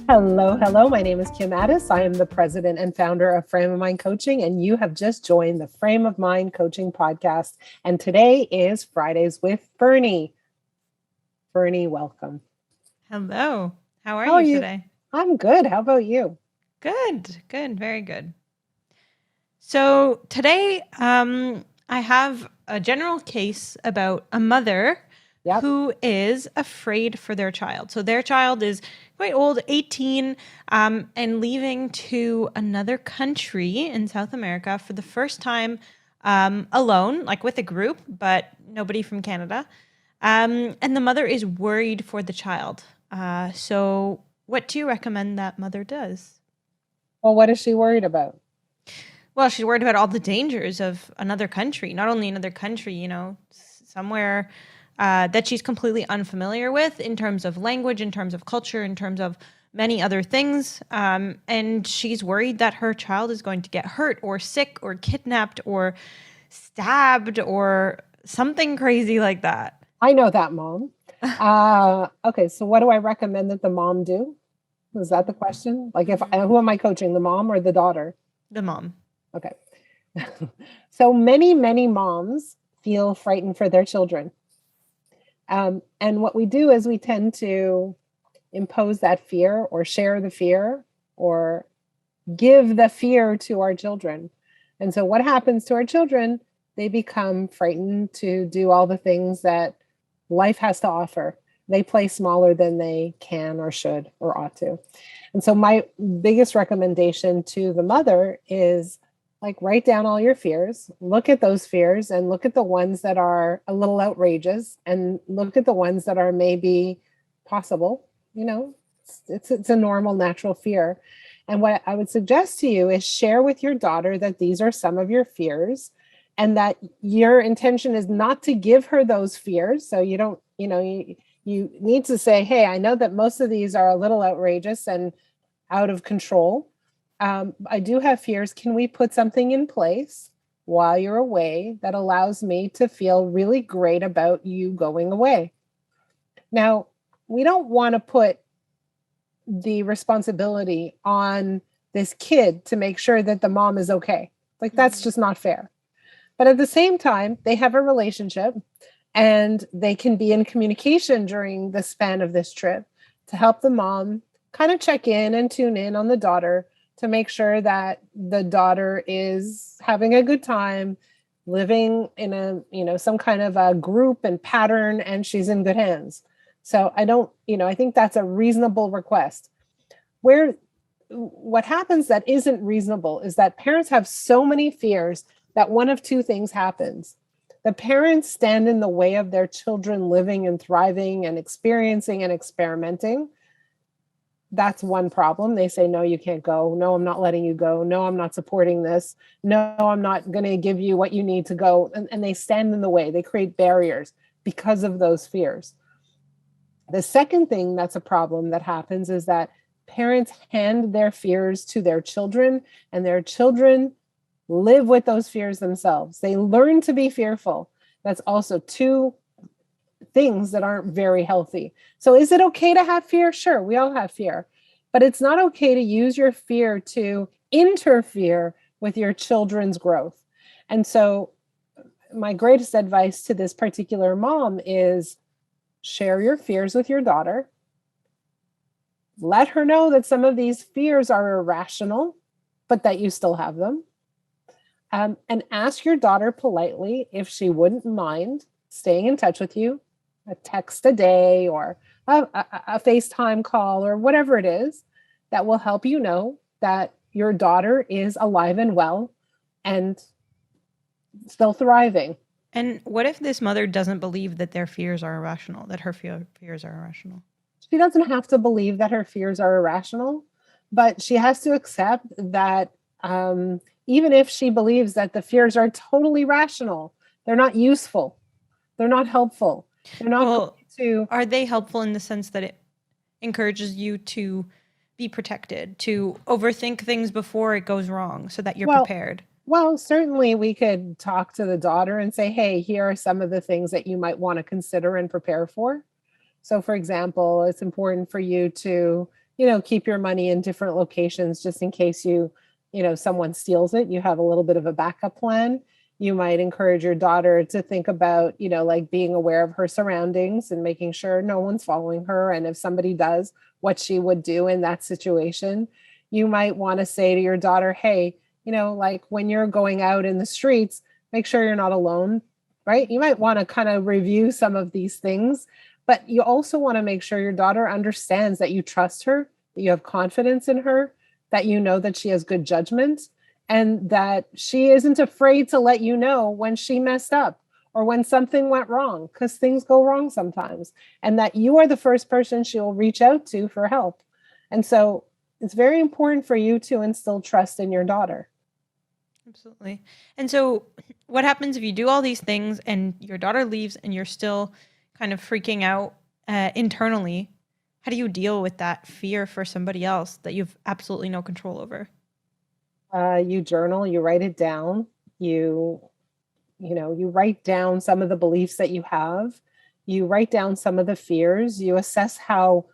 Hello, hello. My name is Kim Addis. I am the president and founder of Frame of Mind Coaching, and you have just joined the Frame of Mind Coaching podcast. And today is Fridays with Ferne. Ferne, welcome. Hello. How are How are you you? today? I'm good. How about you? Good, good, very good. So today, I have a general case about a mother Yep. who is afraid for their child. So their child is quite old, 18, and leaving to another country in South America for the first time alone, like with a group, but nobody from Canada. And the mother is worried for the child. So, what do you recommend that mother does? Well, what is she worried about? Well, she's worried about all the dangers of another country, not only another country, somewhere that she's completely unfamiliar with in terms of language, in terms of culture, in terms of many other things. And she's worried that her child is going to get hurt or sick or kidnapped or stabbed or something crazy like that. I know that mom. Okay, so what do I recommend that the mom do? Is that the question? Like, if who am I coaching, the mom or the daughter? The mom. Okay. So many moms feel frightened for their children. And what we do is we tend to impose that fear or share the fear or give the fear to our children. And so what happens to our children? They become frightened to do all the things that life has to offer. They play smaller than they can or should or ought to. And so my biggest recommendation to the mother is like write down all your fears, look at those fears and look at the ones that are a little outrageous and look at the ones that are maybe possible. It's a normal natural fear. And what I would suggest to you is share with your daughter that these are some of your fears and that your intention is not to give her those fears. So you don't, you need to say, hey, I know that most of these are a little outrageous and out of control. I do have fears. Can we put something in place while you're away that allows me to feel really great about you going away? Now, we don't want to put the responsibility on this kid to make sure that the mom is okay. Like, that's just not fair. But at the same time, they have a relationship and they can be in communication during the span of this trip to help the mom kind of check in and tune in on the daughter to make sure that the daughter is having a good time, living in some kind of a group and pattern, and she's in good hands. So I think that's a reasonable request. What happens that isn't reasonable is that parents have so many fears that one of two things happens. The parents stand in the way of their children living and thriving and experiencing and experimenting. That's one problem. They say, no, you can't go. No, I'm not letting you go. No, I'm not supporting this. No, I'm not going to give you what you need to go. And they stand in the way. They create barriers because of those fears. The second thing that's a problem that happens is that parents hand their fears to their children, and their children live with those fears themselves. They learn to be fearful. That's also two things that aren't very healthy. So is it okay to have fear? Sure, we all have fear, but it's not okay to use your fear to interfere with your children's growth. And so my greatest advice to this particular mom is share your fears with your daughter. Let her know that some of these fears are irrational, but that you still have them. And ask your daughter politely if she wouldn't mind staying in touch with you, a text a day or a FaceTime call or whatever it is that will help you know that your daughter is alive and well and still thriving. And what if this mother doesn't believe that their fears are irrational, that her fears are irrational? She doesn't have to believe that her fears are irrational, but she has to accept that even if she believes that the fears are totally rational, they're not useful. They're not helpful. They're not well, are they helpful in the sense that it encourages you to be protected, to overthink things before it goes wrong so that you're prepared? Well, certainly we could talk to the daughter and say, hey, here are some of the things that you might want to consider and prepare for. So, for example, it's important for you to keep your money in different locations just in case someone steals it. You have a little bit of a backup plan. You might encourage your daughter to think about, like being aware of her surroundings and making sure no one's following her. And if somebody does, what she would do in that situation. You might want to say to your daughter, hey, like when you're going out in the streets, make sure you're not alone, right? You might want to kind of review some of these things, but you also want to make sure your daughter understands that you trust her, that you have confidence in her, that you know that she has good judgment, and that she isn't afraid to let you know when she messed up or when something went wrong, because things go wrong sometimes, and that you are the first person she'll reach out to for help. And so it's very important for you to instill trust in your daughter. Absolutely. And so what happens if you do all these things and your daughter leaves and you're still kind of freaking out internally? How do you deal with that fear for somebody else that you've absolutely no control over? You journal, you write it down, you write down some of the beliefs that you have, you write down some of the fears, you assess how,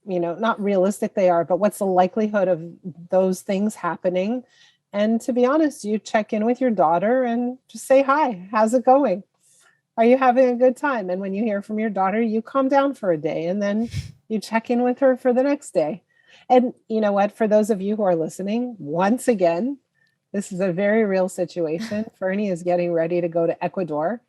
not realistic they are, but what's the likelihood of those things happening. And to be honest, you check in with your daughter and just say, hi, how's it going? Are you having a good time? And when you hear from your daughter, you calm down for a day and then you check in with her for the next day. And you know what? For those of you who are listening, once again, this is a very real situation. Ferne is getting ready to go to Ecuador,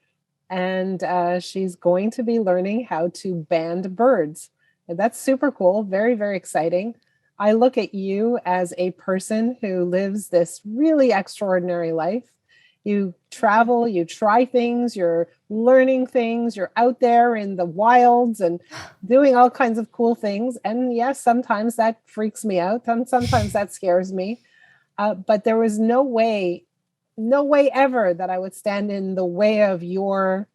and she's going to be learning how to band birds. And that's super cool. Very, very exciting. I look at you as a person who lives this really extraordinary life. You travel, you try things, you're learning things, you're out there in the wilds and doing all kinds of cool things. And yes, sometimes that freaks me out, and sometimes that scares me. But there was no way ever that I would stand in the way of your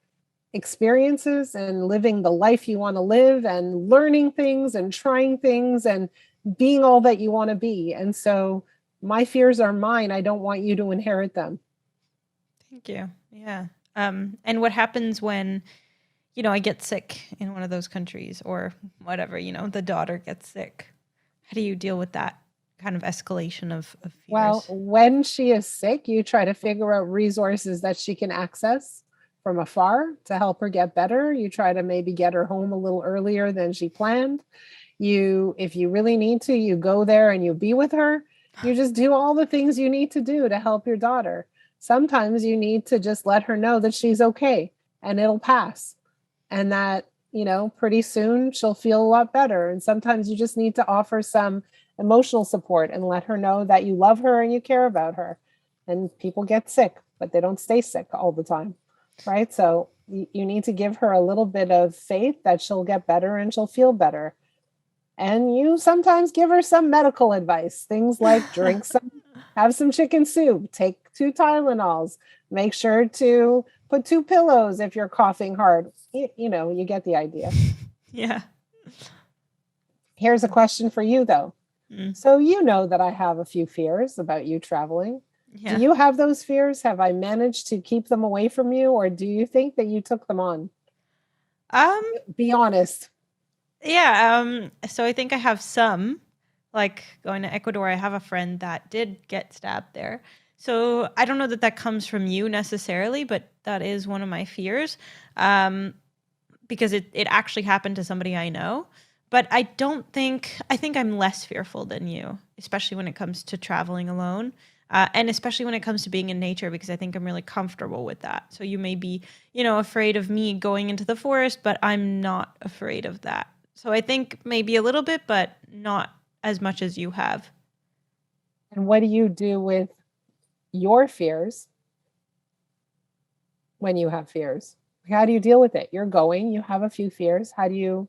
experiences and living the life you want to live and learning things and trying things and being all that you want to be. And so my fears are mine. I don't want you to inherit them. Thank you. Yeah. And what happens when, I get sick in one of those countries or whatever, the daughter gets sick? How do you deal with that kind of escalation of fears? Well, when she is sick, you try to figure out resources that she can access from afar to help her get better. You try to maybe get her home a little earlier than she planned. If you really need to, you go there and you be with her. You just do all the things you need to do to help your daughter. Sometimes you need to just let her know that she's okay and it'll pass, and that, pretty soon she'll feel a lot better. And sometimes you just need to offer some emotional support and let her know that you love her and you care about her. And people get sick, but they don't stay sick all the time, right? So you need to give her a little bit of faith that she'll get better and she'll feel better. And you sometimes give her some medical advice, things like have some chicken soup, take 2 Tylenols, make sure to put 2 pillows if you're coughing hard. You get the idea. Yeah. Here's a question for you, though. So you know that I have a few fears about you traveling. Yeah. Do you have those fears? Have I managed to keep them away from you, or do you think that you took them on? Be honest. Yeah. So I think I have some, like going to Ecuador. I have a friend that did get stabbed there. So I don't know that comes from you necessarily, but that is one of my fears, because it actually happened to somebody I know. But I think I'm less fearful than you, especially when it comes to traveling alone. And especially when it comes to being in nature, because I think I'm really comfortable with that. So you may be, afraid of me going into the forest, but I'm not afraid of that. So I think maybe a little bit, but not as much as you have. And what do you do with your fears when you have fears? How do you deal with it? You're going, you have a few fears. How do you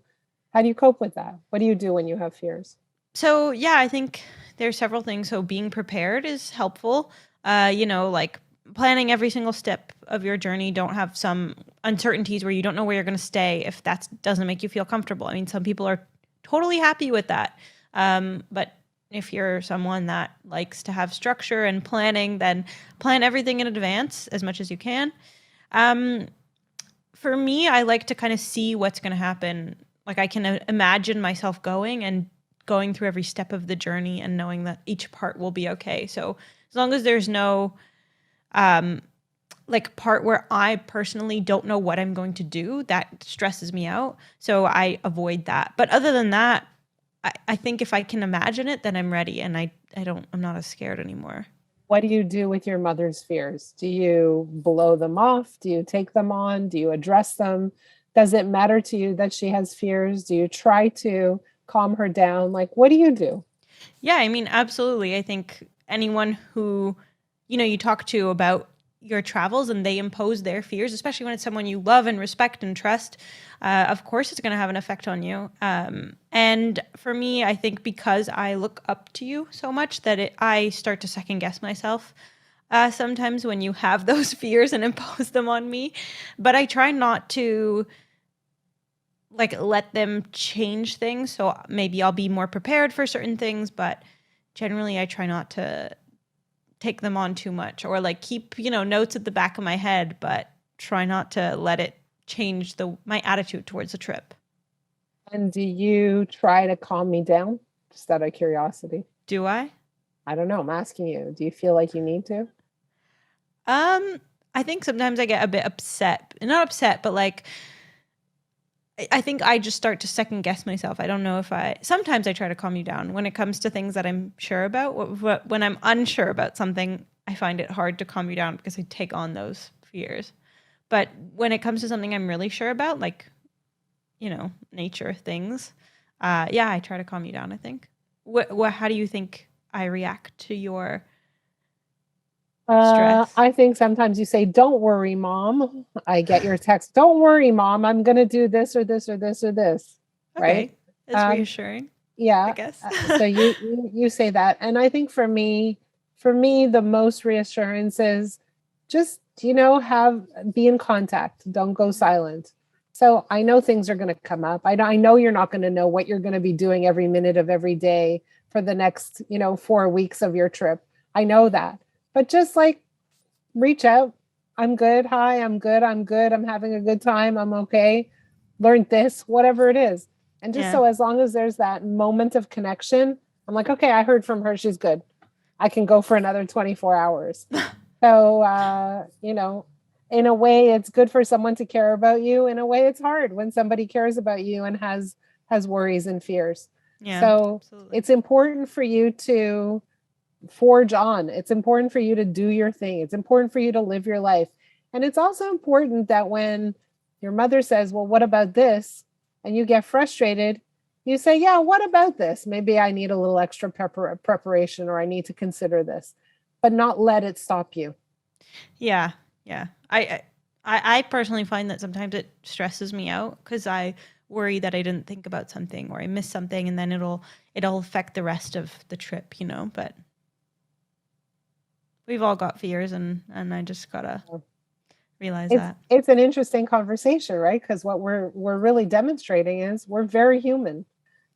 cope with that? What do you do when you have fears? So, yeah, I think there's several things. So being prepared is helpful. Like planning every single step of your journey. Don't have some uncertainties where you don't know where you're going to stay if that doesn't make you feel comfortable. I mean, some people are totally happy with that. But if you're someone that likes to have structure and planning, then plan everything in advance as much as you can. For me, I like to kind of see what's going to happen. Like I can imagine myself going and going through every step of the journey and knowing that each part will be okay. So as long as there's no like part where I personally don't know what I'm going to do, that stresses me out. So I avoid that. But other than that, I think if I can imagine it, then I'm ready, and I'm not as scared anymore. What do you do with your mother's fears? Do you blow them off? Do you take them on? Do you address them? Does it matter to you that she has fears? Do you try to calm her down? Like, what do you do? Yeah, I mean, absolutely. I think anyone who, you talk to about your travels and they impose their fears, especially when it's someone you love and respect and trust, of course it's going to have an effect on you. And for me, I think because I look up to you so much that I start to second guess myself sometimes when you have those fears and impose them on me. But I try not to like let them change things. So maybe I'll be more prepared for certain things, but generally I try not to take them on too much, or like keep, notes at the back of my head, but try not to let it change my attitude towards the trip. And do you try to calm me down? Just out of curiosity. Do I? I don't know. I'm asking you. Do you feel like you need to? I think sometimes I get a bit upset. Not upset, but like I think I just start to second guess myself. I don't know if sometimes I try to calm you down when it comes to things that I'm sure about. When I'm unsure about something, I find it hard to calm you down because I take on those fears. But when it comes to something I'm really sure about, like, nature things, yeah, I try to calm you down, I think. How do you think I react to your stress? I think sometimes you say, "Don't worry, mom." I get your text, "Don't worry, mom. I'm going to do this or this or this or this." Okay. Right? It's reassuring, I Yeah. guess. So you say that, and I think for me, the most reassurance is just be in contact. Don't go silent. So I know things are going to come up. I know you're not going to know what you're going to be doing every minute of every day for the next 4 weeks of your trip. I know that, but just like reach out. I'm good. Hi, I'm good. I'm good. I'm having a good time. I'm okay. Learned this, whatever it is. And just Yeah. so as long as there's that moment of connection, I'm like, okay, I heard from her. She's good. I can go for another 24 hours. So, in a way, it's good for someone to care about you. In a way, it's hard when somebody cares about you and has worries and fears. Yeah, So absolutely. it's important for you to forge on. It's important for you to do your thing. It's important for you to live your life. And it's also important that when your mother says, "Well, what about this?" and you get frustrated, you say, "Yeah, what about this? Maybe I need a little extra preparation, or I need to consider this," but not let it stop you. Yeah, yeah. I personally find that sometimes it stresses me out because I worry that I didn't think about something or I missed something, and then it'll affect the rest of the trip, But we've all got fears, and I just gotta realize It's that. it's an interesting conversation, right? Because what we're really demonstrating is we're very human,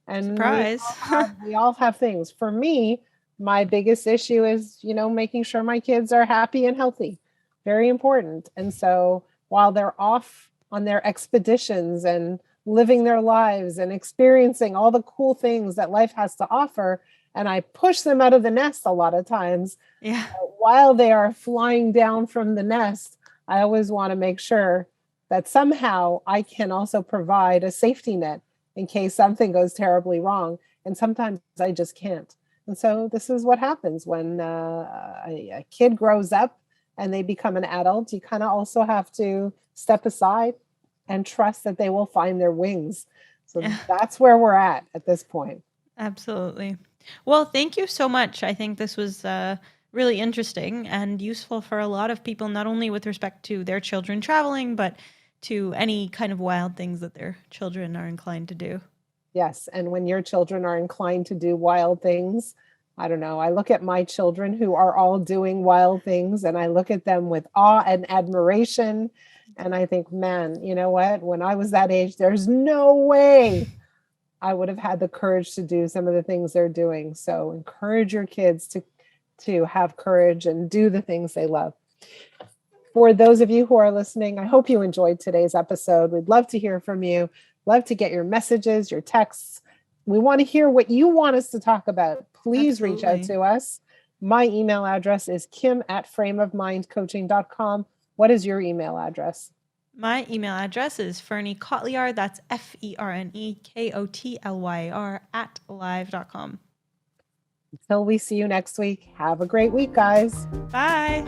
and we Surprise. all have we all have things. For me, my biggest issue is, making sure my kids are happy and healthy. Very important. And so while they're off on their expeditions and living their lives and experiencing all the cool things that life has to offer, and I push them out of the nest a lot of times, Yeah. while they are flying down from the nest, I always want to make sure that somehow I can also provide a safety net in case something goes terribly wrong. And sometimes I just can't. And so this is what happens when a kid grows up and they become an adult. You kind of also have to step aside and trust that they will find their wings. So Yeah. that's where we're at this point. Absolutely. Well, thank you so much. I think this was really interesting and useful for a lot of people, not only with respect to their children traveling, but to any kind of wild things that their children are inclined to do. Yes. And when your children are inclined to do wild things, I don't know. I look at my children who are all doing wild things and I look at them with awe and admiration. And I think, man, you know what? When I was that age, there's no way I would have had the courage to do some of the things they're doing. So encourage your kids to have courage and do the things they love. For those of you who are listening, I hope you enjoyed today's episode. We'd love to hear from you. Love to get your messages, your texts. We want to hear what you want us to talk about. Please reach out Absolutely. to us. My email address is kim@frameofmindcoaching.com. What is your email address? My email address is Ferne Kotlyar. That's FERNE KOTLYAR @live.com. Until we see you next week, have a great week, guys. Bye.